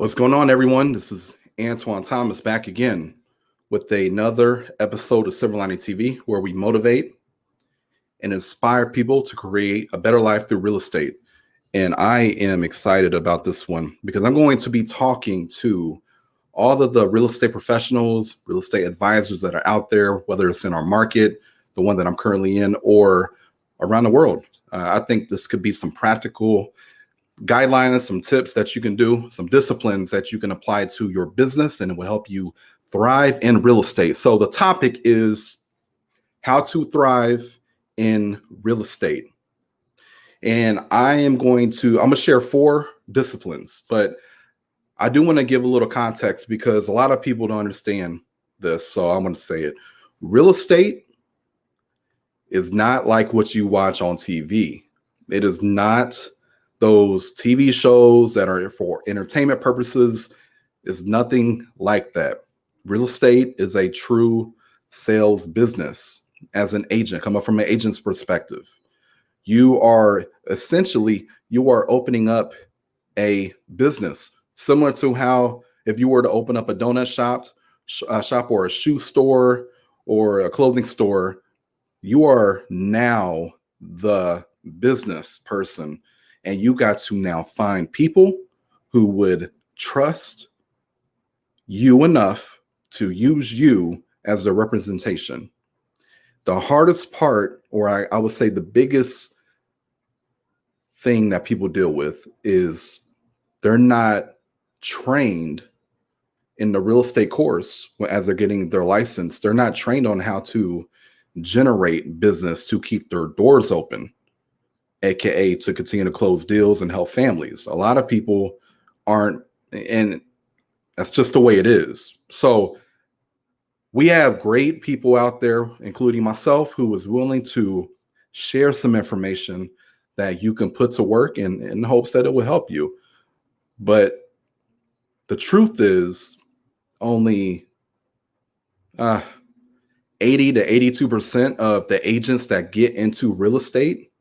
What's going on, everyone? This is Anthwon Thomas back again with another episode of Silver Lining TV, where we motivate and inspire people to create a better life through real estate. And I am excited about this one because I'm going to be talking to all of the real estate professionals, real estate advisors that are out there, whether it's in our market, the one that I'm currently in, or around the world. I think this could be some practical guidelines, some tips that you can do, some disciplines that you can apply to your business, and it will help you thrive in real estate. So the topic is how to thrive in real estate. And I'm going to share 4 disciplines, but I do want to give a little context because a lot of people don't understand this. So I'm going to say it. Real estate is not like what you watch on TV. It is not those TV shows that are for entertainment purposes. Is nothing like that. Real estate is a true sales business. As an agent, coming from an agent's perspective, you are opening up a business similar to how if you were to open up a donut shop or a shoe store or a clothing store, you are now the business person. And you got to now find people who would trust you enough to use you as their representation. The hardest part, or I would say the biggest thing that people deal with, is they're not trained in the real estate course as they're getting their license. They're not trained on how to generate business to keep their doors open, AKA to continue to close deals and help families. A lot of people aren't, and that's just the way it is. So we have great people out there, including myself, who is willing to share some information that you can put to work in hopes that it will help you. But the truth is only 80 to 82% of the agents that get into real estate,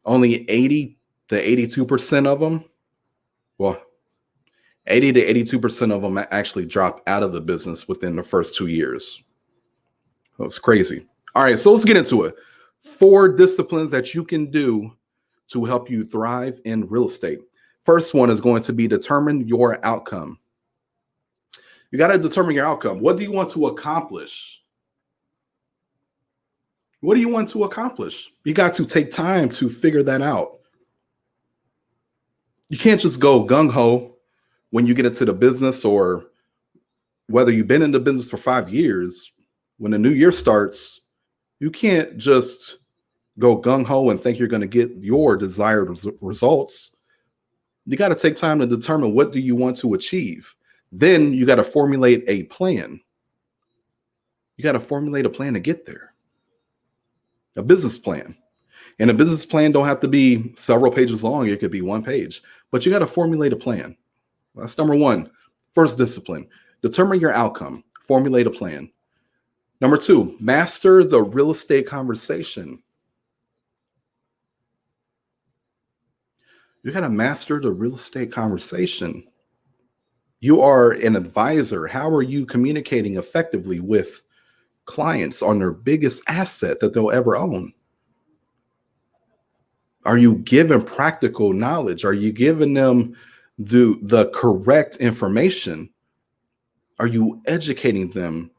only 80 to 82% of them, 80 to 82% of them actually drop out of the business within the first 2 years. That's crazy. All right, so let's get into it. 4 disciplines that you can do to help you thrive in real estate. First one is going to be determine your outcome. You got to determine your outcome. What do you want to accomplish? What do you want to accomplish? You got to take time to figure that out. You can't just go gung-ho when you get into the business, or whether you've been in the business for 5 years. When the new year starts, you can't just go gung-ho and think you're going to get your desired results. You got to take time to determine what do you want to achieve. Then you got to formulate a plan. You got to formulate a plan to get there. A business plan. And a business plan don't have to be several pages long. It could be 1 page. But you got to formulate a plan. That's number 1. First discipline. Determine your outcome. Formulate a plan. Number 2, master the real estate conversation. You got to master the real estate conversation. You are an advisor. How are you communicating effectively with clients on their biggest asset that they'll ever own? Are you giving practical knowledge? Are you giving them the correct information? Are you educating them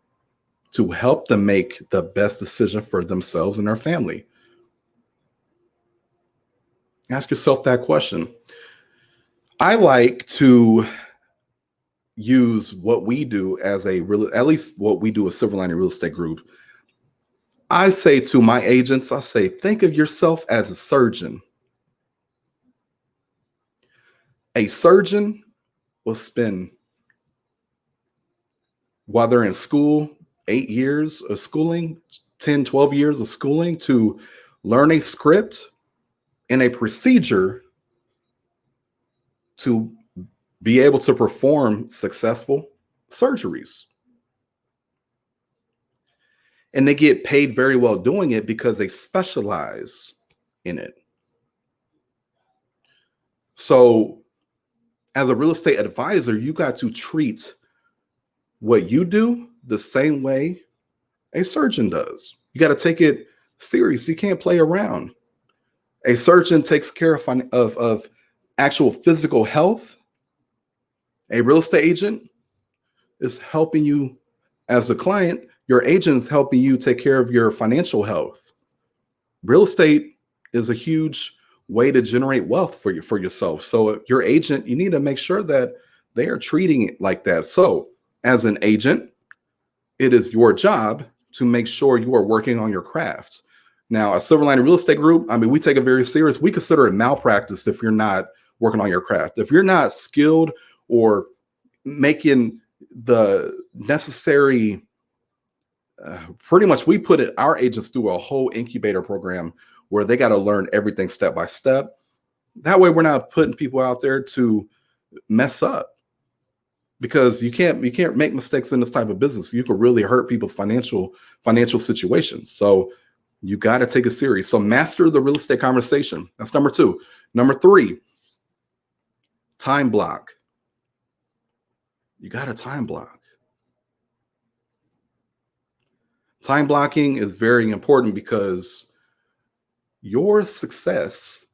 to help them make the best decision for themselves and their family? Ask yourself that question. I like to use what we do as at least what we do as Silver Lining Real Estate Group. I say to my agents, think of yourself as a surgeon. A surgeon will spend, while they're in school, 8 years of schooling, 10, 12 years of schooling to learn a script and a procedure to be able to perform successful surgeries. And they get paid very well doing it because they specialize in it. So as a real estate advisor, you got to treat what you do the same way a surgeon does. You got to take it serious. You can't play around. A surgeon takes care of actual physical health. A real estate agent is helping you as a client. Your agent is helping you take care of your financial health. Real estate is a huge way to generate wealth for yourself. So your agent, you need to make sure that they are treating it like that. So as an agent, it is your job to make sure you are working on your craft. Now, a Silver Lining Real Estate Group, I mean, we take it very serious. We consider it malpractice if you're not working on your craft. If you're not skilled or making the necessary, pretty much we put our agents through a whole incubator program where they got to learn everything step by step. That way we're not putting people out there to mess up, because you can't make mistakes in this type of business. You could really hurt people's financial situations. So you got to take it serious. So master the real estate conversation. That's number 2. Number 3, time block. You got to time block. Time blocking is very important because your success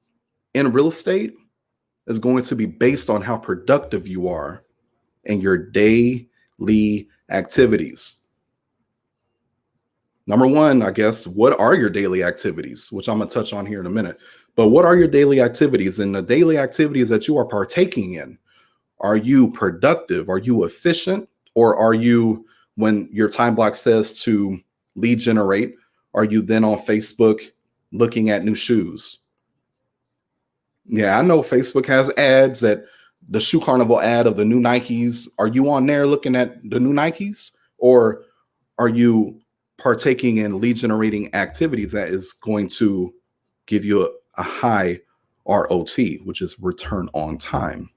in real estate is going to be based on how productive you are in your daily activities. Number 1, I guess, what are your daily activities, which I'm going to touch on here in a minute. But what are your daily activities? And the daily activities that you are partaking in, are you productive? Are you efficient? Or are you, when your time block says to lead generate, are you then on Facebook looking at new shoes? Yeah, I know Facebook has ads, that the Shoe Carnival ad of the new Nikes. Are you on there looking at the new Nikes? Or are you partaking in lead generating activities that is going to give you a high ROT, which is return on time?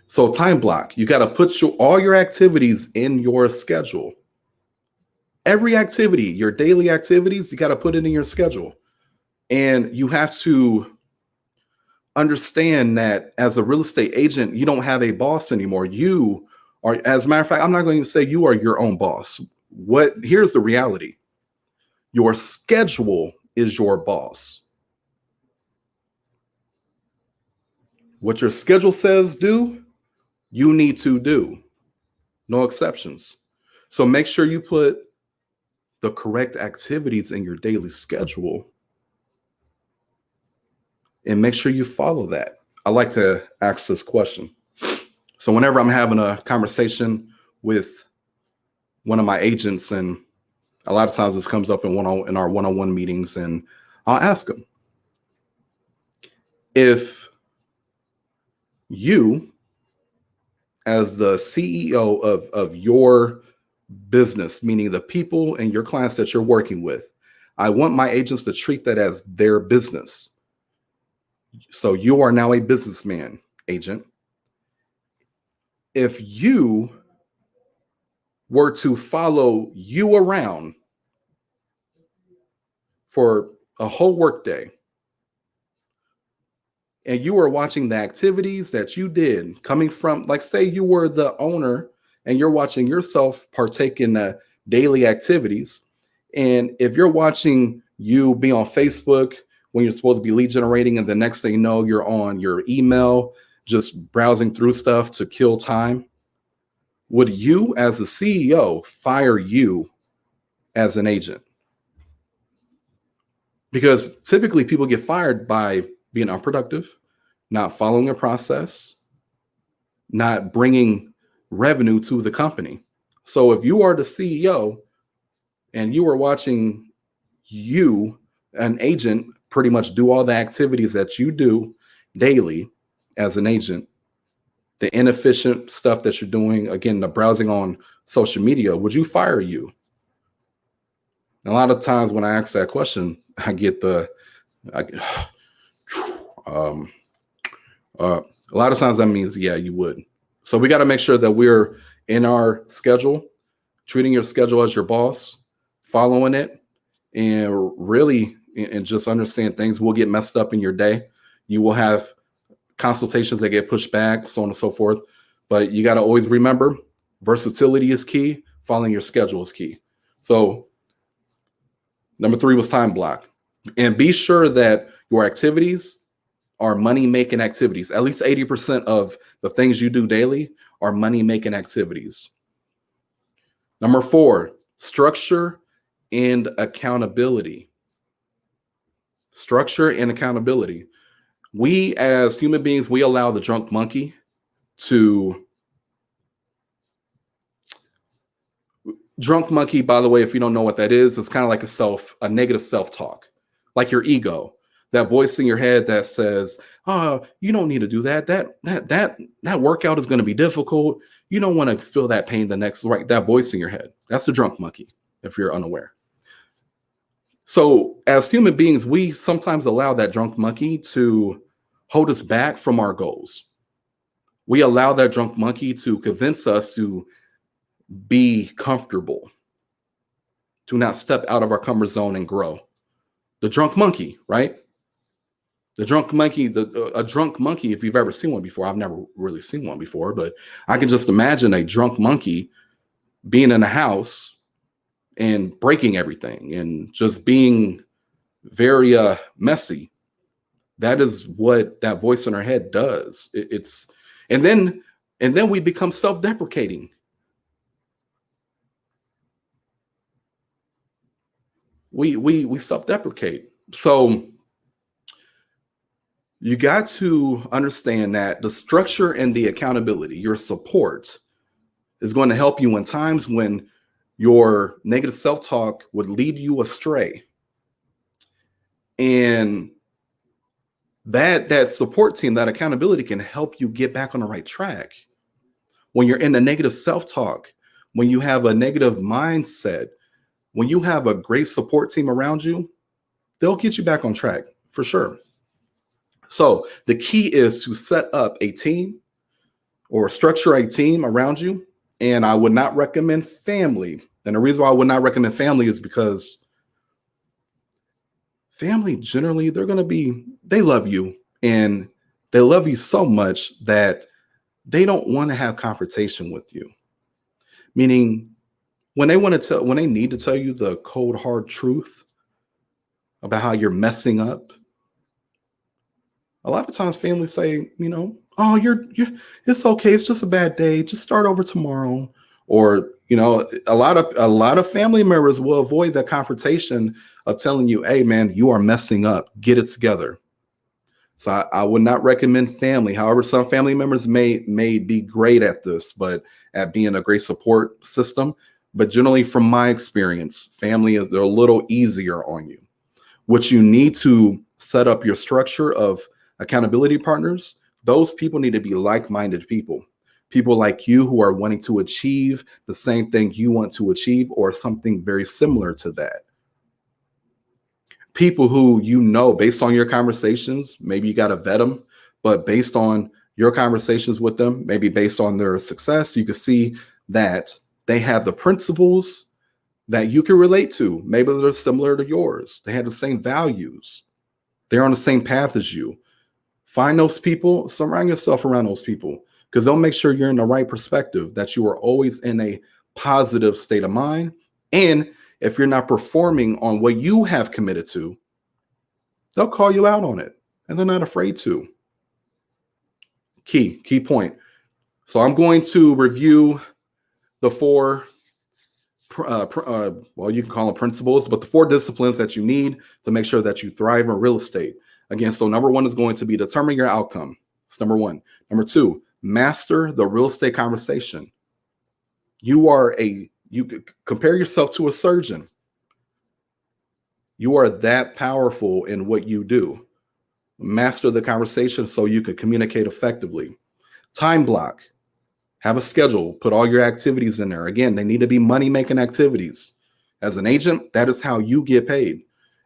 So time block, you got to put all your activities in your schedule. Every activity, your daily activities, you got to put it in your schedule. And you have to understand that as a real estate agent, you don't have a boss anymore. You are, as a matter of fact, I'm not going to say you are your own boss. Here's the reality. Your schedule is your boss. What your schedule says do, you need to do. No exceptions. So make sure you put the correct activities in your daily schedule and make sure you follow that. I like to ask this question. So whenever I'm having a conversation with one of my agents, and a lot of times this comes up in our one-on-one meetings, and I'll ask them, if you, as the CEO of your business, meaning the people and your clients that you're working with, I want my agents to treat that as their business. So you are now a businessman, agent. If you were to follow you around for a whole workday, and you were watching the activities that you did coming from, like, say you were the owner and you're watching yourself partake in the daily activities. And if you're watching you be on Facebook when you're supposed to be lead generating, and the next thing you know, you're on your email, just browsing through stuff to kill time, would you as the CEO fire you as an agent? Because typically people get fired by being unproductive, not following a process, not bringing revenue to the company. So if you are the CEO and you are watching you, an agent, pretty much do all the activities that you do daily as an agent, the inefficient stuff that you're doing, again, the browsing on social media, would you fire you? And a lot of times when I ask that question, I get a lot of times that means, yeah, you would. So we got to make sure that we're in our schedule, treating your schedule as your boss, following it, and really, and just understand things will get messed up in your day. You will have consultations that get pushed back, so on and so forth. But you got to always remember versatility is key. Following your schedule is key. So number 3 was time block. And be sure that your activities are money-making activities. At least 80% of the things you do daily are money-making activities. Number 4, structure and accountability. Structure and accountability. We as human beings, we allow the drunk monkey to... Drunk monkey, by the way, if you don't know what that is, it's kind of like a negative self-talk, like your ego, that voice in your head that says, "Oh, you don't need to do that. That workout is going to be difficult. You don't want to feel that pain the next." Right, that voice in your head. That's the drunk monkey, if you're unaware. So, as human beings, we sometimes allow that drunk monkey to hold us back from our goals. We allow that drunk monkey to convince us to be comfortable, to not step out of our comfort zone and grow. The drunk monkey, right? The drunk monkey, a drunk monkey, if you've ever seen one before, I've never really seen one before, but I can just imagine a drunk monkey being in a house and breaking everything and just being very messy. That is what that voice in our head does. And then we become self-deprecating. We self-deprecate. So you got to understand that the structure and the accountability, your support, is going to help you in times when your negative self-talk would lead you astray. And that support team, that accountability can help you get back on the right track. When you're in a negative self-talk, when you have a negative mindset, when you have a great support team around you, they'll get you back on track for sure. So the key is to set up a team or structure a team around you. And I would not recommend family. And the reason why I would not recommend family is because family, generally, they love you. And they love you so much that they don't want to have confrontation with you. Meaning, when they need to tell you the cold, hard truth about how you're messing up, a lot of times families say, "Oh, it's okay. It's just a bad day. Just start over tomorrow." Or, a lot of family members will avoid that confrontation of telling you, "Hey, man, you are messing up. Get it together." So I would not recommend family. However, some family members may be great at this, but at being a great support system. But generally, from my experience, family they're a little easier on you. What you need to set up your structure of accountability partners, those people need to be like-minded people like you who are wanting to achieve the same thing you want to achieve or something very similar to that. People who, based on your conversations, maybe you got to vet them, but based on your conversations with them, maybe based on their success, you can see that they have the principles that you can relate to. Maybe they're similar to yours. They have the same values. They're on the same path as you. Find those people, surround yourself around those people, because they'll make sure you're in the right perspective, that you are always in a positive state of mind. And if you're not performing on what you have committed to, they'll call you out on it, and they're not afraid to. Key point. So I'm going to review the 4, you can call them principles, but the 4 disciplines that you need to make sure that you thrive in real estate. Again, so number 1 is going to be determine your outcome. It's number 1. Number 2, master the real estate conversation. You compare yourself to a surgeon. You are that powerful in what you do. Master the conversation so you can communicate effectively. Time block. Have a schedule. Put all your activities in there. Again, they need to be money-making activities. As an agent, that is how you get paid.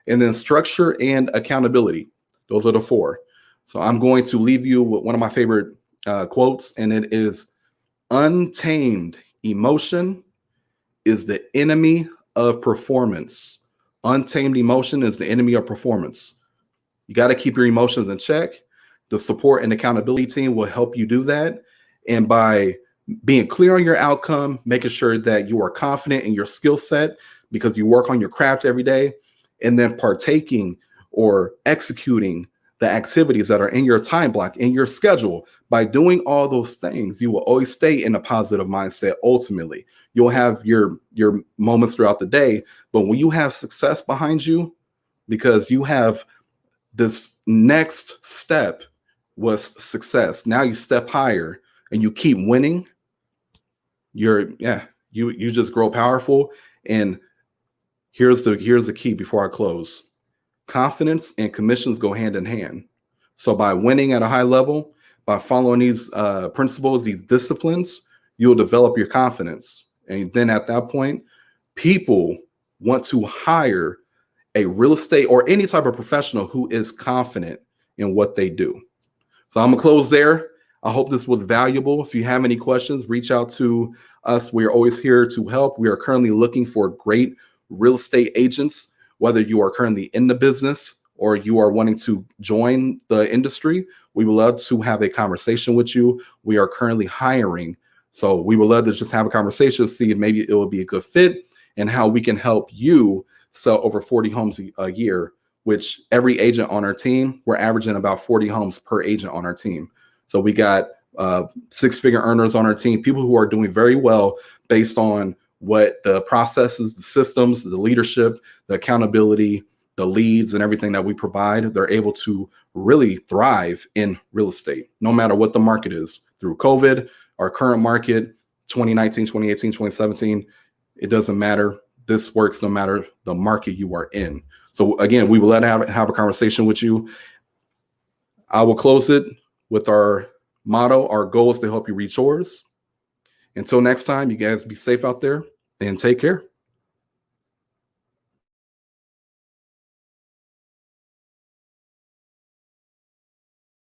And then structure and accountability. Those are the 4. So I'm going to leave you with one of my favorite quotes, and it is, "Untamed emotion is the enemy of performance." Untamed emotion is the enemy of performance. You got to keep your emotions in check. The support and accountability team will help you do that. And by being clear on your outcome, making sure that you are confident in your skill set because you work on your craft every day, and then partaking or executing the activities that are in your time block, in your schedule. By doing all those things, you will always stay in a positive mindset. Ultimately, you'll have your moments throughout the day, but when you have success behind you, because you have this next step was success. Now you step higher and you keep winning. You just grow powerful. And here's the key before I close. Confidence and commissions go hand in hand. So by winning at a high level, by following these principles, these disciplines, you'll develop your confidence. And then at that point, people want to hire a real estate or any type of professional who is confident in what they do. So I'm gonna close there. I hope this was valuable. If you have any questions, reach out to us. We are always here to help. We are currently looking for great real estate agents, whether you are currently in the business or you are wanting to join the industry. We would love to have a conversation with you. We are currently hiring. So we would love to just have a conversation, see if maybe it will be a good fit and how we can help you sell over 40 homes a year, which every agent on our team, we're averaging about 40 homes per agent on our team. So we got 6-figure earners on our team, people who are doing very well based on what the processes, the systems, the leadership, the accountability, the leads, and everything that we provide. They're able to really thrive in real estate, no matter what the market is. Through COVID, our current market, 2019, 2018, 2017, it doesn't matter. This works no matter the market you are in. So again, we will let have a conversation with you. I will close it with our motto. Our goal is to help you reach yours. Until next time, you guys be safe out there and take care.